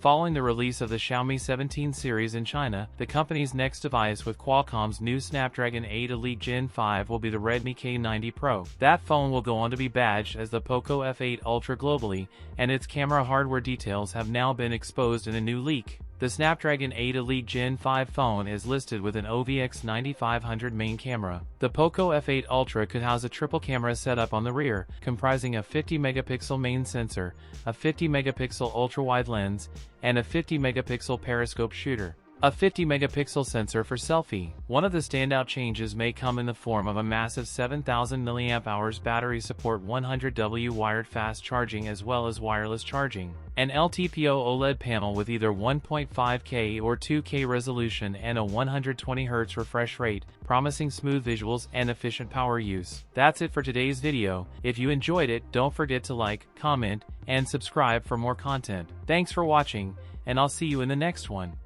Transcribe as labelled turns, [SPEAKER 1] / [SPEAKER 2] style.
[SPEAKER 1] Following the release of the Xiaomi 17 series in China, the company's next device with Qualcomm's new Snapdragon 8 Elite Gen 5 will be the Redmi K90 Pro. That phone will go on to be badged as the POCO F8 Ultra globally, and its camera hardware details have now been exposed in a new leak. The Snapdragon 8 Elite Gen 5 phone is listed with an OVX 9500 main camera. The POCO F8 Ultra could house a triple camera setup on the rear, comprising a 50-megapixel main sensor, a 50-megapixel ultra-wide lens, and a 50-megapixel periscope shooter. A 50-megapixel sensor for selfie. One of the standout changes may come in the form of a massive 7000 mAh battery support 100W wired fast charging as well as wireless charging. An LTPO OLED panel with either 1.5K or 2K resolution and a 120Hz refresh rate, promising smooth visuals and efficient power use. That's it for today's video. If you enjoyed it, don't forget to like, comment, and subscribe for more content. Thanks for watching, and I'll see you in the next one.